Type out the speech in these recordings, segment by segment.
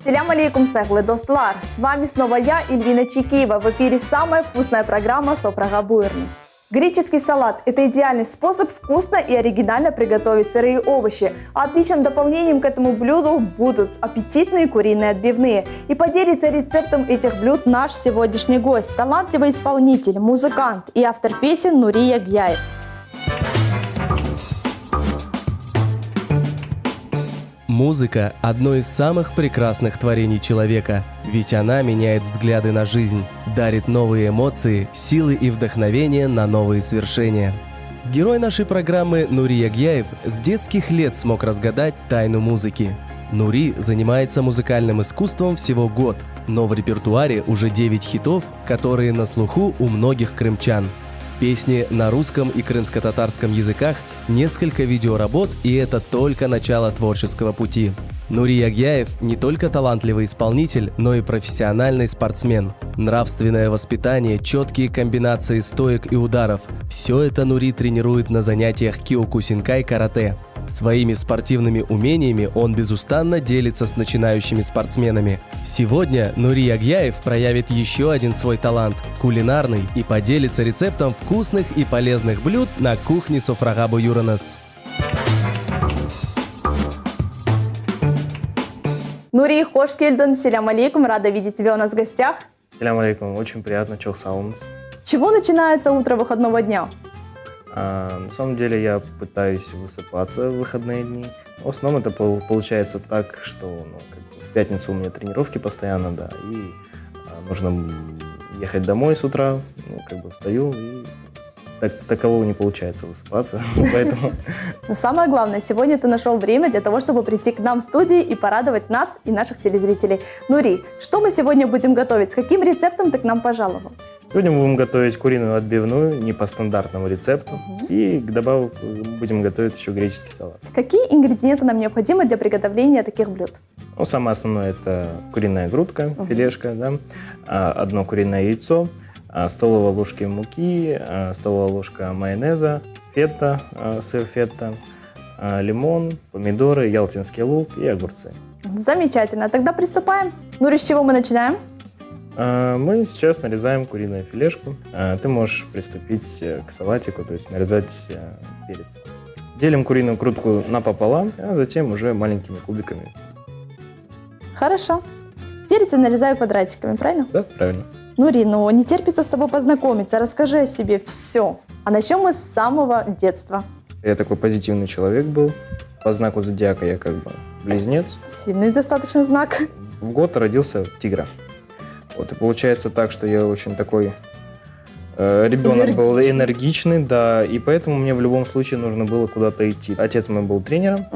Салям алейкум, сехлы достлар! С вами снова я, Ильвина Чикиева. В эфире самая вкусная программа «Сопрага Буернис». Греческий салат – это идеальный способ вкусно и оригинально приготовить сырые овощи. А отличным дополнением к этому блюду будут аппетитные куриные отбивные. И поделится рецептом этих блюд наш сегодняшний гость – талантливый исполнитель, музыкант и автор песен Нурий Ягьяев. Музыка – одно из самых прекрасных творений человека, ведь она меняет взгляды на жизнь, дарит новые эмоции, силы и вдохновение на новые свершения. Герой нашей программы Нурий Ягьяев с детских лет смог разгадать тайну музыки. Нури занимается музыкальным искусством всего год, но в репертуаре уже 9 хитов, которые на слуху у многих крымчан. Песни на русском и крымско-татарском языках, несколько видеоработ, и это только начало творческого пути. Нурий Ягьяев не только талантливый исполнитель, но и профессиональный спортсмен. Нравственное воспитание, четкие комбинации стоек и ударов – все это Нури тренирует на занятиях киокусинкай карате. Своими спортивными умениями он безустанно делится с начинающими спортсменами. Сегодня Нурий Ягьяев проявит еще один свой талант – кулинарный, и поделится рецептом вкусных и полезных блюд на кухне Сопрага Буернис. Нурий, хош келден, салям алейкум, рада видеть тебя у нас в гостях. Салям алейкум, очень приятно, чох саумс. С чего начинается утро выходного дня? На самом деле я пытаюсь высыпаться в выходные дни. В основном это получается так, что в пятницу у меня тренировки постоянно, да, и нужно ехать домой с утра, встаю, и такового не получается высыпаться, поэтому... Но самое главное, сегодня ты нашел время для того, чтобы прийти к нам в студию и порадовать нас и наших телезрителей. Нурий, что мы сегодня будем готовить? С каким рецептом ты к нам пожаловал? Сегодня мы будем готовить куриную отбивную, не по стандартному рецепту. И добавок будем готовить еще греческий салат. Какие ингредиенты нам необходимы для приготовления таких блюд? Самое основное это куриная грудка, филешка, да, одно куриное яйцо, столовая ложка муки, столовая ложка майонеза, фета, сыр фета, лимон, помидоры, ялтинский лук и огурцы. Замечательно. Тогда приступаем. Нурий, с чего мы начинаем? Мы сейчас нарезаем куриную филешку. Ты можешь приступить к салатику, то есть нарезать перец. Делим куриную грудку напополам, а затем уже маленькими кубиками. Хорошо. Перец я нарезаю квадратиками, правильно? Да, правильно. Нурий, не терпится с тобой познакомиться. Расскажи о себе все. А начнем мы с самого детства. Я такой позитивный человек был. По знаку зодиака я близнец. Сильный достаточно знак. В год родился тигра. И получается так, что я очень такой ребенок был энергичный, да, и поэтому мне в любом случае нужно было куда-то идти. Отец мой был тренером,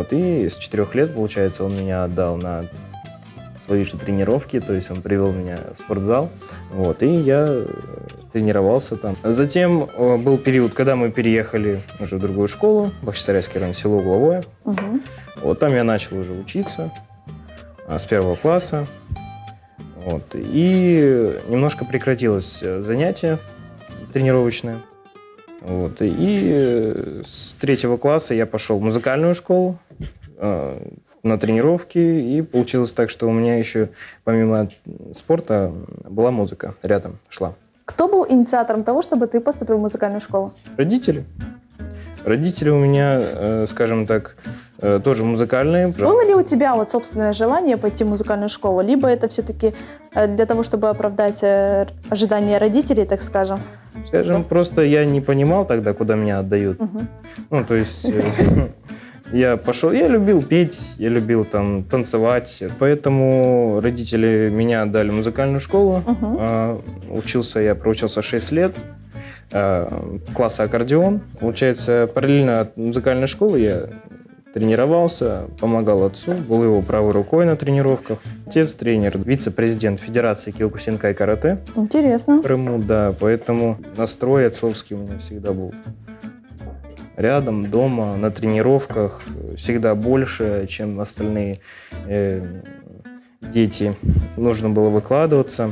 и с 4 лет, получается, он меня отдал на свои же тренировки, то есть он привел меня в спортзал, и я тренировался там. Затем был период, когда мы переехали уже в другую школу, Бахчисарайский район, село Угловое. Там я начал уже учиться с 1 класса. И немножко прекратилось занятие тренировочное. И с 3 класса я пошел в музыкальную школу на тренировки. И получилось так, что у меня еще помимо спорта была музыка рядом, шла. Кто был инициатором того, чтобы ты поступил в музыкальную школу? Родители. Родители у меня, скажем так, тоже музыкальные. Было ли у тебя собственное желание пойти в музыкальную школу? Либо это все-таки для того, чтобы оправдать ожидания родителей, так скажем? Скажем, просто я не понимал тогда, куда меня отдают. То есть я пошел, я любил петь, я любил танцевать. Поэтому родители меня отдали в музыкальную школу. Я проучился 6 лет. В классе аккордеон. Получается, параллельно от музыкальной школы я тренировался, помогал отцу, был его правой рукой на тренировках. Отец тренер, вице-президент Федерации киокусинкай карате. Интересно. В Крыму, да, поэтому настрой отцовский у меня всегда был. Рядом, дома, на тренировках всегда больше, чем остальные дети. Нужно было выкладываться.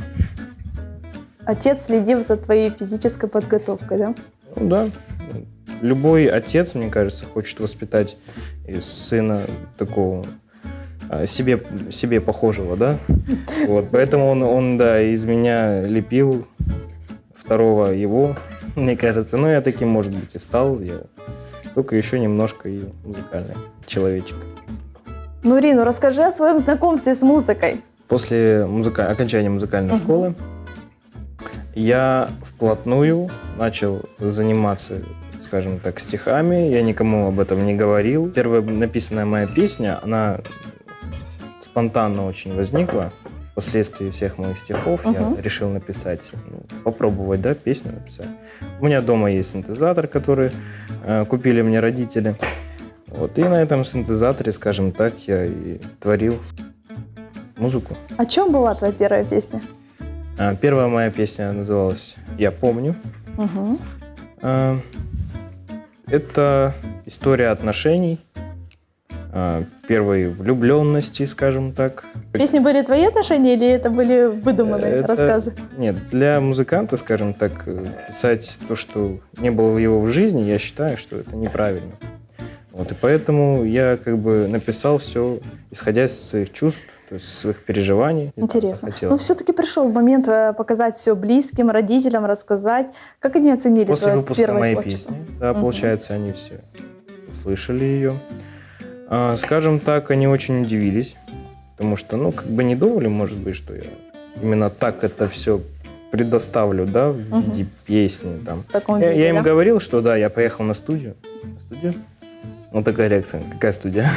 Отец следил за твоей физической подготовкой, да? Да. Любой отец, мне кажется, хочет воспитать из сына такого себе похожего, да. Вот, поэтому он, да, из меня лепил второго его, мне кажется. Ну, я таким, может быть, и стал. Я только еще немножко и музыкальный человечек. Нури, ну расскажи о своем знакомстве с музыкой. После окончания музыкальной школы я вплотную начал заниматься, скажем так, стихами. Я никому об этом не говорил. Первая написанная моя песня, она спонтанно очень возникла. Впоследствии всех моих стихов я решил написать, попробовать, да, песню написать. У меня дома есть синтезатор, который купили мне родители. Вот, и на этом синтезаторе, скажем так, я и творил музыку. О чем была твоя первая песня? Первая моя песня называлась «Я помню». Это история отношений, первой влюбленности, скажем так. Песни были твои отношения или это были выдуманные рассказы? Нет, для музыканта, скажем так, писать то, что не было его в жизни, я считаю, что это неправильно. Вот, и поэтому я как бы написал все, исходя из своих чувств, то есть своих переживаний. Интересно. Но все-таки пришел момент показать все близким, родителям, рассказать. Как они оценили после твое выпуска первое моей творчество? песни, да, получается, они все услышали ее. Скажем так, они очень удивились, потому что, ну, как бы не думали, может быть, что я именно так это все предоставлю, да, в виде песни. Там. Я им говорил, что да, я поехал на студию. Вот такая реакция. Какая студия?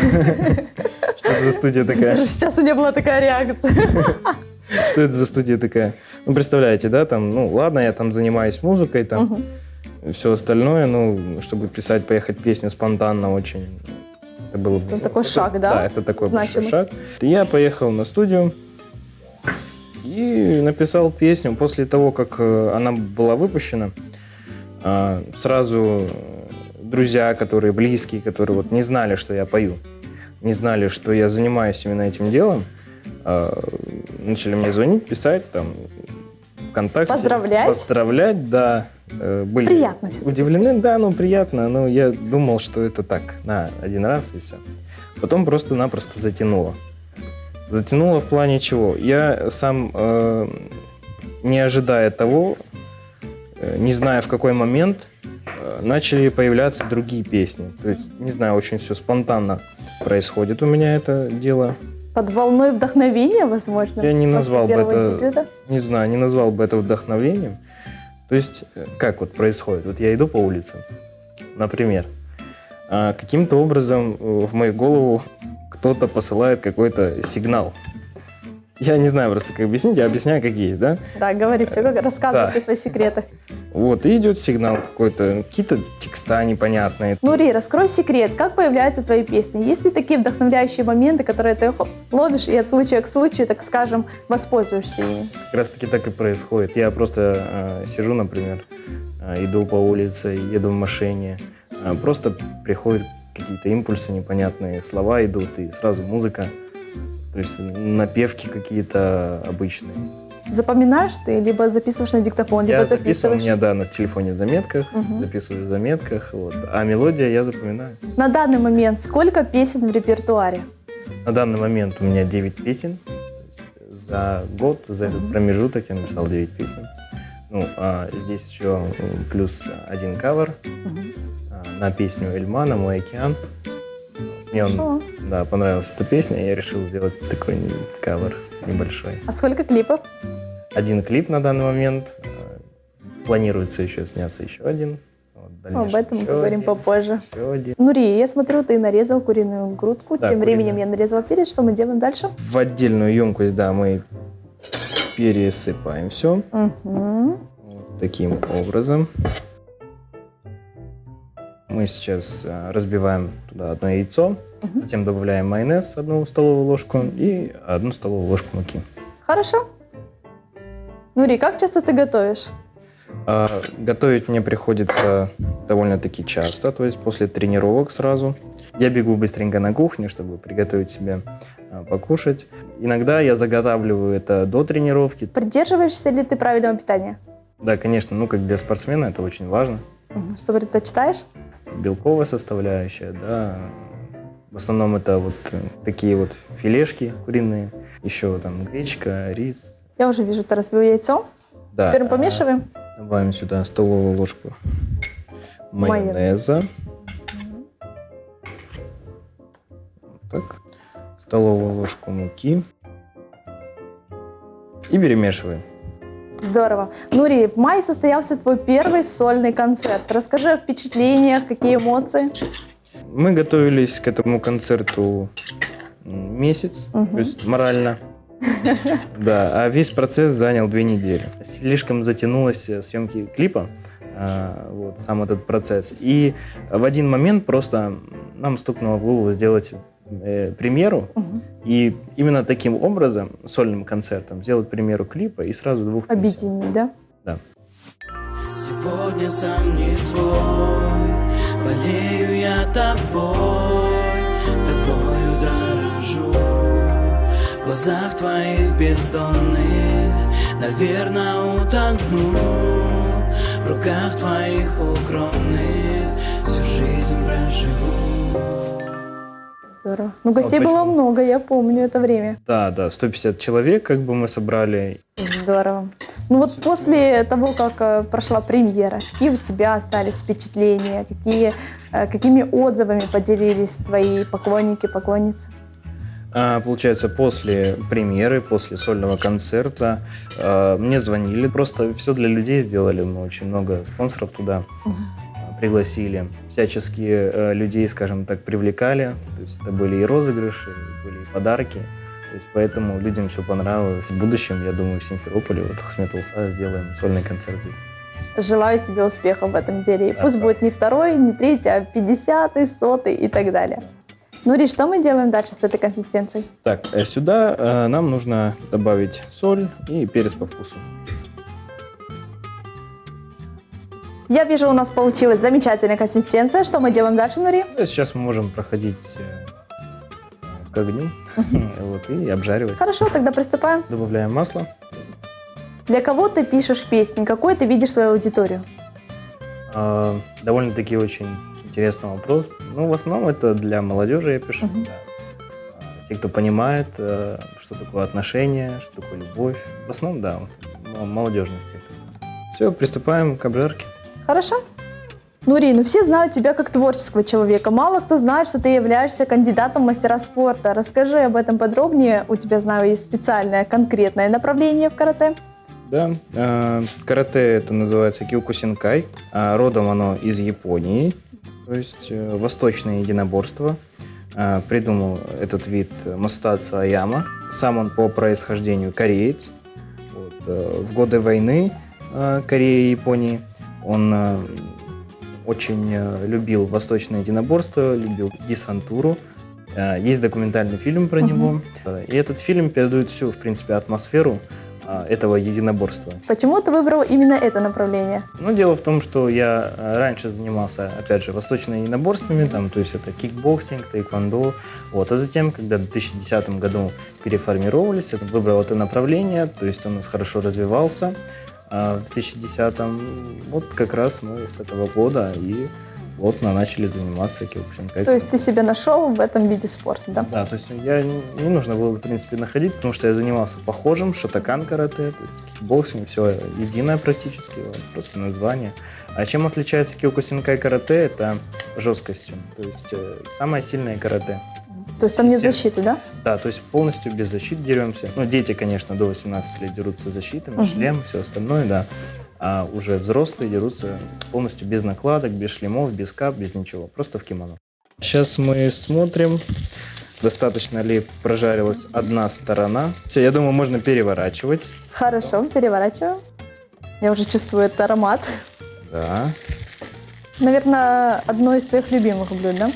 Что это за студия такая? Даже сейчас у меня была такая реакция. Что это за студия такая? Ну, представляете, да, там, ну, ладно, я там занимаюсь музыкой, там, все остальное, ну, чтобы писать, поехать песню спонтанно очень, это было бы... Это такой шаг, да? Да, это такой большой шаг. Я поехал на студию и написал песню. После того, как она была выпущена, сразу друзья, которые близкие, которые вот не знали, что я пою, не знали, что я занимаюсь именно этим делом, начали мне звонить, писать, там, ВКонтакте. Поздравлять, да. Были приятно. Удивлены, да, ну приятно, но я думал, что это так, на один раз и все. Потом просто-напросто затянуло. Затянуло в плане чего? Я сам, не ожидая того, не зная в какой момент, начали появляться другие песни. То есть, не знаю, очень все спонтанно происходит у меня это дело. Под волной вдохновения, возможно? Я не назвал бы это, не знаю, не назвал бы это вдохновением. То есть, как вот происходит? Вот я иду по улице, например, каким-то образом в мою голову кто-то посылает какой-то сигнал. Я не знаю просто, как объяснить, я объясняю, как есть, да? Да, говори все, рассказывай все свои секреты. Вот, и идет сигнал какой-то, какие-то текста непонятные. Нури, раскрой секрет, как появляются твои песни? Есть ли такие вдохновляющие моменты, которые ты ловишь и от случая к случаю, так скажем, воспользуешься ими? Как раз таки так и происходит. Я просто сижу, например, иду по улице, еду в машине, просто приходят какие-то импульсы, непонятные слова идут, и сразу музыка. То есть напевки какие-то обычные. Запоминаешь ты, либо записываешь на диктофон, либо записываешь? Я записываю, у меня, да, на телефоне в заметках, записываю в заметках, вот. А мелодия я запоминаю. На данный момент сколько песен в репертуаре? На данный момент у меня 9 песен. За год, за этот промежуток я написал 9 песен. Ну, а здесь еще плюс один кавер на песню Эльмана «Мой океан». Мне понравилась эта песня, и я решил сделать такой кавер небольшой. А сколько клипов? Один клип на данный момент. Планируется еще сняться еще один. Вот, об этом мы поговорим попозже. Один. Нури, я смотрю, ты нарезал куриную грудку. Да, тем временем я нарезала перец. Что мы делаем дальше? В отдельную емкость, да, мы пересыпаем все. Вот таким образом. Мы сейчас разбиваем туда одно яйцо, затем добавляем майонез, 1 столовую ложку и 1 столовую ложку муки. Хорошо. Нури, как часто ты готовишь? Готовить мне приходится довольно-таки часто, то есть после тренировок сразу. Я бегу быстренько на кухню, чтобы приготовить себе покушать. Иногда я заготавливаю это до тренировки. Придерживаешься ли ты правильного питания? Да, конечно, ну как для спортсмена это очень важно. Что предпочитаешь? Белковая составляющая, да, В основном это вот такие вот филешки куриные, еще там гречка, рис. Я уже вижу, ты разбил яйцо. Да. Теперь мы помешиваем. Добавим сюда столовую ложку майонеза. Так. Столовую ложку муки. И перемешиваем. Здорово. Нури, в мае состоялся твой первый сольный концерт. Расскажи о впечатлениях, какие эмоции. Мы готовились к этому концерту месяц, то есть морально. Да, а весь процесс занял 2 недели. Слишком затянулось съемки клипа, вот, сам этот процесс. И в один момент просто нам стукнуло в голову сделать премьеру, и именно таким образом, сольным концертом, сделать премьеру клипа и сразу 2 песен. Объединить, да? Да. Сегодня сам не свой, болею я тобою дорожу. В глазах твоих бездонных, наверное, утону. В руках твоих укромных всю жизнь проживу. Здорово. Ну, гостей Вот было много, я помню это время. Да, 150 человек как бы мы собрали. Здорово. Ну вот после того, как прошла премьера, какие у тебя остались впечатления, какими отзывами поделились твои поклонники, поклонницы? Получается, после премьеры, после сольного концерта мне звонили. Просто все для людей сделали. Мы очень много спонсоров туда пригласили. Всячески людей, скажем так, привлекали. То есть это были и розыгрыши, были и подарки. То есть поэтому людям все понравилось. В будущем, я думаю, в Симферополе, вот Ахмет Улса, сделаем сольный концерт здесь. Желаю тебе успехов в этом деле. И Да, пусть да. будет не 2-й, не 3-й, а 50-й, 100-й и так далее. Нури, что мы делаем дальше с этой консистенцией? Так, сюда нам нужно добавить соль и перец по вкусу. Я вижу, у нас получилась замечательная консистенция. Что мы делаем дальше, Нури? Сейчас мы можем проходить к огню вот, и обжаривать. Хорошо, тогда приступаем. Добавляем масло. Для кого ты пишешь песни? Какой ты видишь свою аудиторию? Довольно-таки очень интересный вопрос. Ну, в основном это для молодежи я пишу. Да. Те, кто понимает, что такое отношения, что такое любовь. В основном, да, молодежность это. Все, приступаем к обжарке. Хорошо. Нури, ну все знают тебя как творческого человека. Мало кто знает, что ты являешься кандидатом в мастера спорта. Расскажи об этом подробнее. У тебя, знаю, есть специальное конкретное направление в карате. Да, карате это называется киокусинкай. Родом оно из Японии, то есть восточное единоборство. Придумал этот вид Масатацу Аяма. Сам он по происхождению кореец. Вот, в годы войны Кореи и Японии он очень любил восточное единоборство, любил десантуру. Есть документальный фильм про него. И этот фильм передает всю, в принципе, атмосферу этого единоборства. Почему ты выбрал именно это направление? Ну, дело в том, что я раньше занимался, опять же, восточными единоборствами, там, то есть это кикбоксинг, тайквондо. Вот. А затем, когда в 2010 году переформировались, выбрал это направление, то есть он у нас хорошо развивался. А в 2010-м, вот как раз мы с этого года и вот начали заниматься киокусинкай. То есть ты себя нашел в этом виде спорта, да? Да, то есть я не нужно было, в принципе, находить, потому что я занимался похожим, шотокан карате, то есть кикбоксинг, все единое практически, просто название. А чем отличается киокусинкай карате? Это жесткостью, то есть самое сильное карате. То есть там нет Все. защиты, да? Да, то есть полностью без защиты деремся. Ну, дети, конечно, до 18 лет дерутся с защитами, шлем, все остальное, да. А уже взрослые дерутся полностью без накладок, без шлемов, без кап, без ничего, просто в кимоно. Сейчас мы смотрим, достаточно ли прожарилась одна сторона. Все, я думаю, можно переворачивать. Хорошо, переворачиваем. Я уже чувствую этот аромат. Да. Наверное, одно из твоих любимых блюд, да?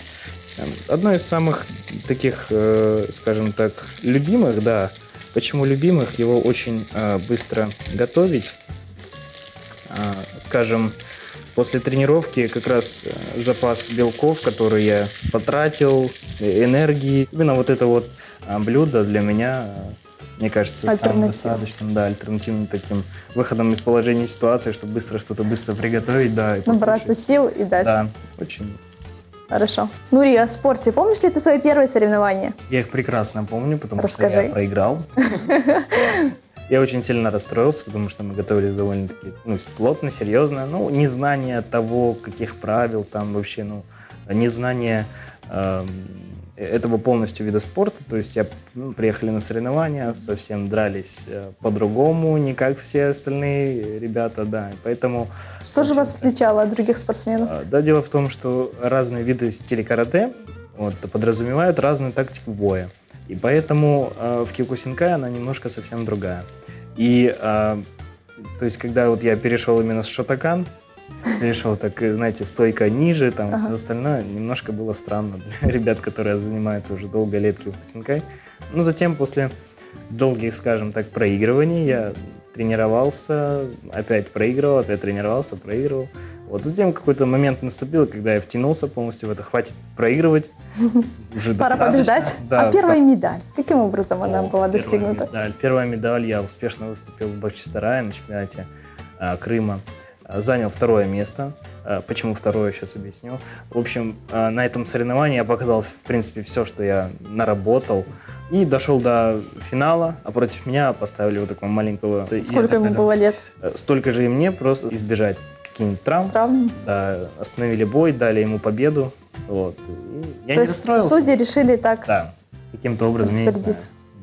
Одно из самых таких, скажем так, любимых, да. Почему любимых? Его очень быстро готовить. Скажем, после тренировки как раз запас белков, который я потратил, энергии. Именно вот это вот блюдо для меня, мне кажется, самым достаточным, да, альтернативным таким выходом из положения ситуации, чтобы быстро что-то быстро приготовить, да. Набраться сил и дальше. Да, очень Хорошо. Нури, о спорте. Помнишь ли ты свои первые соревнования? Я их прекрасно помню, потому Расскажи. что я проиграл. Я очень сильно расстроился, потому что мы готовились довольно-таки плотно, серьезно. Незнание того, каких правил там вообще, незнание этого полностью вида спорта. То есть приехали на соревнования, совсем дрались по-другому, не как все остальные ребята, да. Поэтому... Что же вас отличало от других спортсменов? Да, дело в том, что разные виды стиля карате подразумевают разную тактику боя. И поэтому в Киокусинкай она немножко совсем другая. И то есть, когда я перешел именно с Шотокан, перешел, так, знаете, стойка ниже, там все остальное, немножко было странно для ребят, которые занимаются уже долго лет Киокусинкай. Но затем, после долгих, скажем так, проигрываний, я тренировался, опять проигрывал, опять тренировался, проигрывал. Затем какой-то момент наступил, когда я втянулся полностью в это. Хватит проигрывать. Уже пора побеждать. Да, а первая медаль? Каким образом она была достигнута? Первая медаль. Я успешно выступил в Бахчисарае на чемпионате Крыма. Занял 2 место. Почему 2, сейчас объясню. В общем, на этом соревновании я показал, в принципе, все, что я наработал. И дошел до финала, а против меня поставили такого маленького... Сколько ему было лет? Столько же и мне, просто избежать каких-нибудь травм. Да, остановили бой, дали ему победу. И я не расстроился. Судьи решили так... Да, каким-то образом, я не знаю.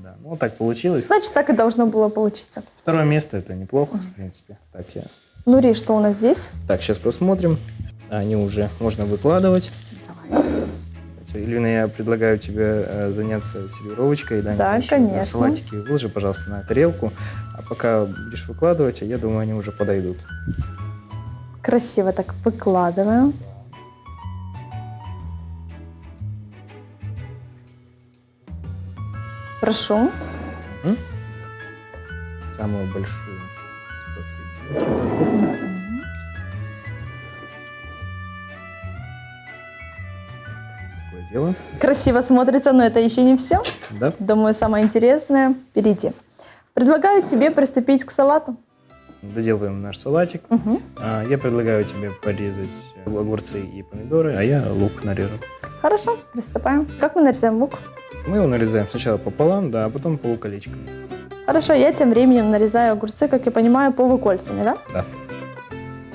Да. Так получилось. Значит, так и должно было получиться. 2 место — это неплохо, в принципе. Так я... Нури, что у нас здесь? Так, сейчас посмотрим. Они уже можно выкладывать. Давай. Ильвина, я предлагаю тебе заняться сервировочкой. Да, конечно. Салатики выложи, пожалуйста, на тарелку. А пока будешь выкладывать, я думаю, они уже подойдут. Красиво так выкладываем. Прошу. Самую большую. Такое дело. Красиво смотрится, но это еще не все. Да? Думаю, самое интересное впереди. Предлагаю тебе приступить к салату. Доделываем наш салатик. Я предлагаю тебе порезать огурцы и помидоры, а я лук нарежу. Хорошо, приступаем. Как мы нарезаем лук? Мы его нарезаем сначала пополам, да, а потом полуколечками. Хорошо, я тем временем нарезаю огурцы, как я понимаю, полукольцами, да? Да.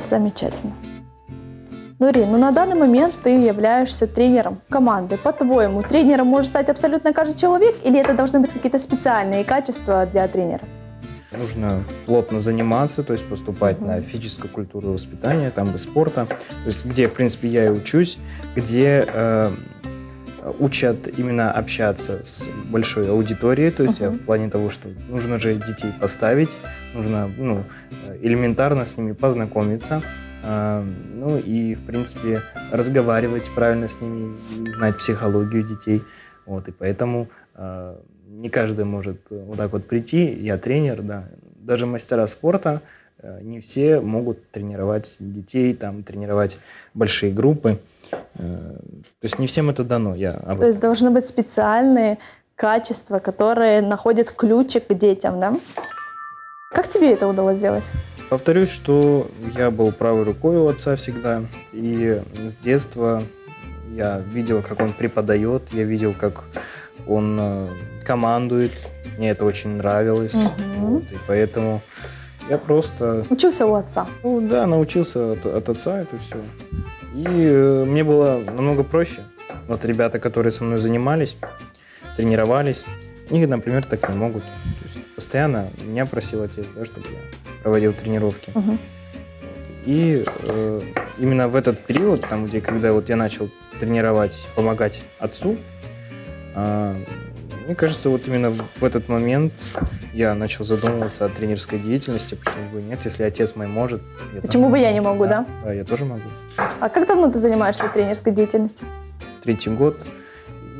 Замечательно. Нури, на данный момент ты являешься тренером команды. По-твоему, тренером может стать абсолютно каждый человек, или это должны быть какие-то специальные качества для тренера? Нужно плотно заниматься, то есть поступать на физическую культуру воспитания, там и спорта, то есть где, в принципе, я и учусь, где учат именно общаться с большой аудиторией, то есть я в плане того, что нужно же детей поставить, нужно элементарно с ними познакомиться, и, в принципе, разговаривать правильно с ними, знать психологию детей, и поэтому не каждый может так прийти, я тренер, да, даже мастера спорта, не все могут тренировать детей, тренировать большие группы. То есть не всем это дано. То есть должны быть специальные качества, которые находят ключик к детям, да? Как тебе это удалось сделать? Повторюсь, что я был правой рукой у отца всегда. И с детства я видел, как он преподает, я видел, как он командует. Мне это очень нравилось. И поэтому я просто... Учился у отца? Да, научился от отца это все. И мне было намного проще. Ребята, которые со мной занимались, тренировались, они, например, так не могут. То есть постоянно меня просил отец, да, чтобы я проводил тренировки. И именно в этот период, когда я начал тренировать, помогать отцу, мне кажется, именно в этот момент я начал задумываться о тренерской деятельности. Почему бы нет, если отец мой может. Почему бы я не могу, да? Да, я тоже могу. А как давно ты занимаешься тренерской деятельностью? 3-й год.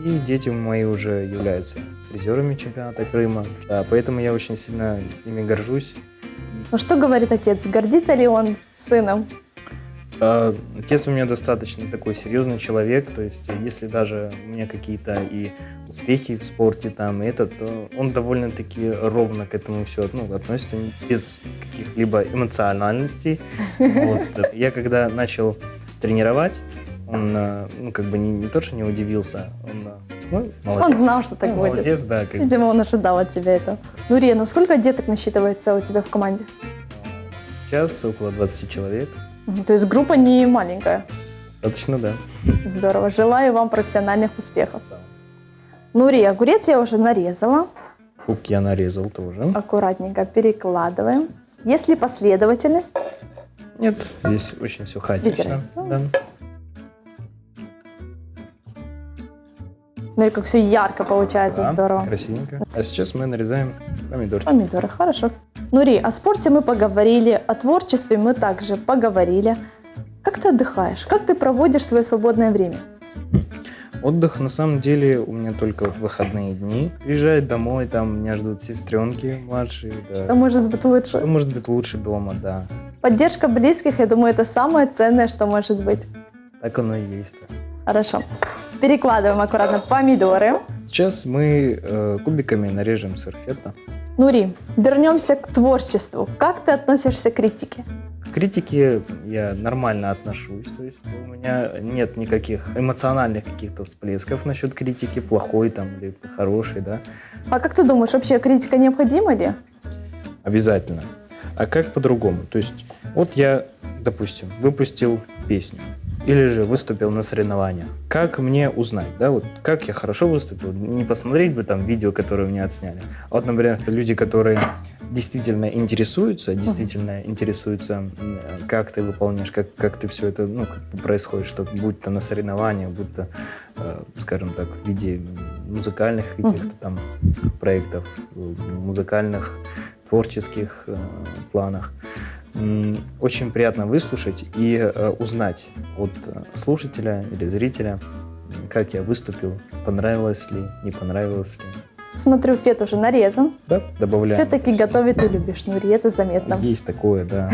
И дети мои уже являются призерами чемпионата Крыма. Да, поэтому я очень сильно ими горжусь. Что говорит отец? Гордится ли он сыном? Отец у меня достаточно такой серьезный человек, то есть если даже у меня какие-то и успехи в спорте то он довольно-таки ровно к этому все относится, без каких-либо эмоциональностей. Я когда начал тренировать, Он, ну, как бы не то, что не удивился, он, ну, молодец. Он знал, что так Ну, будет. молодец, да. Как бы. Видимо, он ожидал от тебя этого. Нурия, ну сколько деток насчитывается у тебя в команде? Сейчас около 20 человек. То есть группа не маленькая. Достаточно, да. Здорово. Желаю вам профессиональных успехов. Нурия, огурец я уже нарезала. Лук я нарезал тоже. Аккуратненько перекладываем. Есть ли последовательность? Нет, здесь очень все хаотично. Да. Смотри, как все ярко получается, Да, здорово. красивенько. А сейчас мы нарезаем помидорчики. Помидоры, хорошо. Нури, о спорте мы поговорили, о творчестве мы также поговорили. Как ты отдыхаешь? Как ты проводишь свое свободное время? Отдых, на самом деле, у меня только в выходные дни. Приезжаю домой, там меня ждут сестренки младшие. Да. Что может быть лучше? Что может быть лучше дома, да. Поддержка близких, я думаю, это самое ценное, что может быть. Так оно и есть. Хорошо. Перекладываем аккуратно помидоры. Сейчас мы кубиками нарежем сырфета. Нури, вернемся к творчеству. Как ты относишься к критике? К критике я нормально отношусь. То есть у меня нет никаких эмоциональных каких-то всплесков насчет критики, плохой там или хорошей, да. А как ты думаешь, вообще критика необходима ли? Обязательно. А как по-другому? То есть вот я, допустим, выпустил песню или же выступил на соревнованиях. Как мне узнать, да, вот как я хорошо выступил? Не посмотреть бы там видео, которое у меня отсняли. А вот, например, люди, которые действительно интересуются, как ты выполняешь, как ты все это, ну, как бы происходит, что будь то на соревнованиях, будь то, скажем так, в виде музыкальных каких-то там проектов, музыкальных, творческих планах. Очень приятно выслушать и узнать от слушателя или зрителя, как я выступил, понравилось ли, не понравилось ли. Смотрю, фет уже нарезан. Да, добавляем. Все-таки готовить ты любишь, Нури, это заметно. Есть такое, да.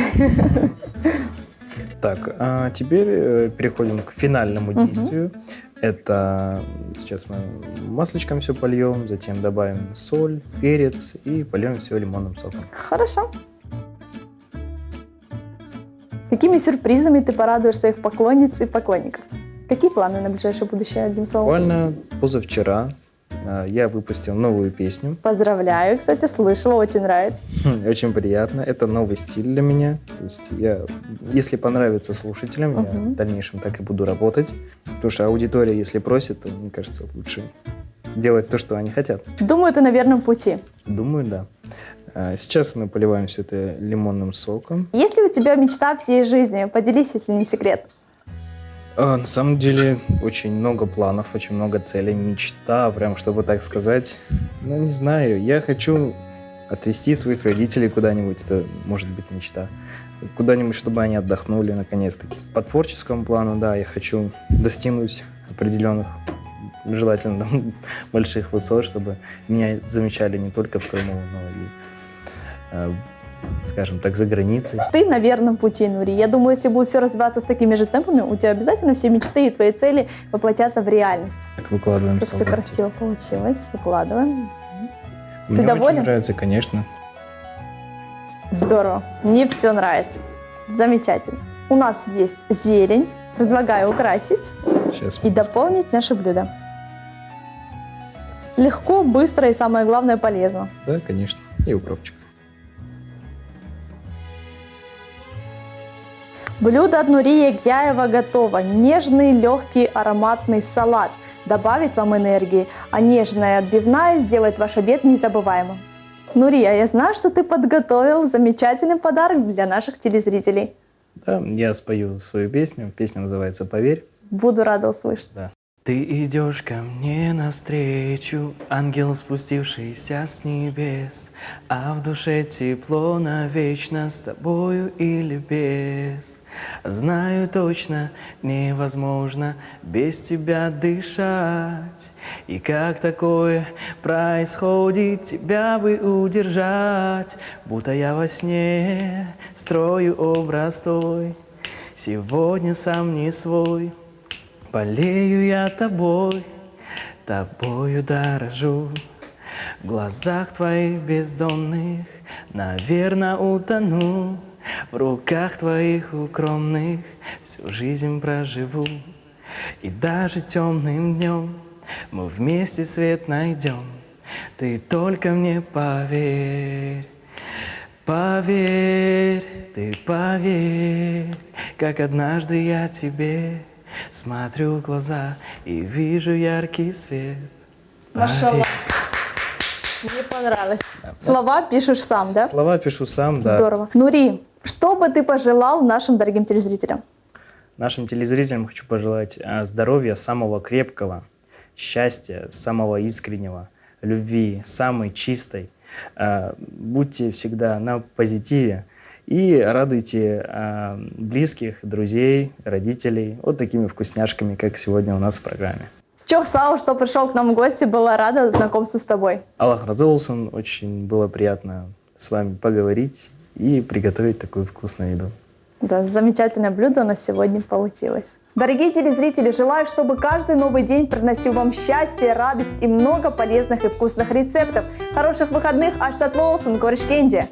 Так, а теперь переходим к финальному действию. Это сейчас мы масличком все польем, затем добавим соль, перец и польем все лимонным соком. Хорошо. Какими сюрпризами ты порадуешь своих поклонниц и поклонников? Какие планы на ближайшее будущее, одним словом? Буквально позавчера я выпустил новую песню. Поздравляю, кстати, слышала, очень нравится. Очень приятно. Это новый стиль для меня. То есть если понравится слушателям, я в дальнейшем так и буду работать. Потому что аудитория, если просит, то, мне кажется, лучше делать то, что они хотят. Думаю, ты на верном пути. Думаю, да. Сейчас мы поливаем все это лимонным соком. Есть ли у тебя мечта всей жизни? Поделись, если не секрет. На самом деле очень много планов, очень много целей, мечта, прям чтобы так сказать. Ну, не знаю, я хочу отвезти своих родителей куда-нибудь, это может быть мечта. Куда-нибудь, чтобы они отдохнули наконец-таки. По творческому плану, да, я хочу достигнуть определенных, желательно больших высот, чтобы меня замечали не только в Крыму, но и, скажем так, за границей. Ты на верном пути, Нури. Я думаю, если будет все развиваться с такими же темпами, у тебя обязательно все мечты и твои цели воплотятся в реальность. Так, выкладываем Как все салатик. красиво получилось. Выкладываем. Мне доволен? очень нравится, конечно. Здорово. Мне все нравится. Замечательно. У нас есть зелень. Предлагаю украсить Сейчас и дополнить наше блюдо. Легко, быстро и, самое главное, полезно. Да, конечно. И укропчик. Блюдо от Нурии Ягяева готово. Нежный, легкий, ароматный салат добавит вам энергии, а нежная отбивная сделает ваш обед незабываемым. Нурия, я знаю, что ты подготовил замечательный подарок для наших телезрителей. Да, я спою свою песню. Песня называется «Поверь». Буду рада услышать. Да. Ты идешь ко мне навстречу, ангел, спустившийся с небес, а в душе тепло навечно с тобою или без. Знаю точно, невозможно без тебя дышать. И как такое происходит, тебя бы удержать, будто я во сне строю образ твой, сегодня сам не свой. Болею я тобой, тобою дорожу. В глазах твоих бездонных, наверно, утону. В руках твоих укромных всю жизнь проживу. И даже темным днем мы вместе свет найдем. Ты только мне поверь, поверь, ты поверь, как однажды я тебе смотрю в глаза и вижу яркий свет. Машаллах. Мне понравилось. Слова пишешь сам, да? Слова пишу сам, да. Здорово. Нури, что бы ты пожелал нашим дорогим телезрителям? Нашим телезрителям хочу пожелать здоровья самого крепкого, счастья самого искреннего, любви самой чистой. Будьте всегда на позитиве и радуйте близких, друзей, родителей вот такими вкусняшками, как сегодня у нас в программе. Чох Сау, что пришел к нам в гости, была рада знакомству с тобой. Аллах разы болсын, очень было приятно с вами поговорить и приготовить такую вкусную еду. Да, замечательное блюдо у нас сегодня получилось. Дорогие телезрители, желаю, чтобы каждый новый день приносил вам счастье, радость и много полезных и вкусных рецептов. Хороших выходных, аштат волсын, кореш кенде.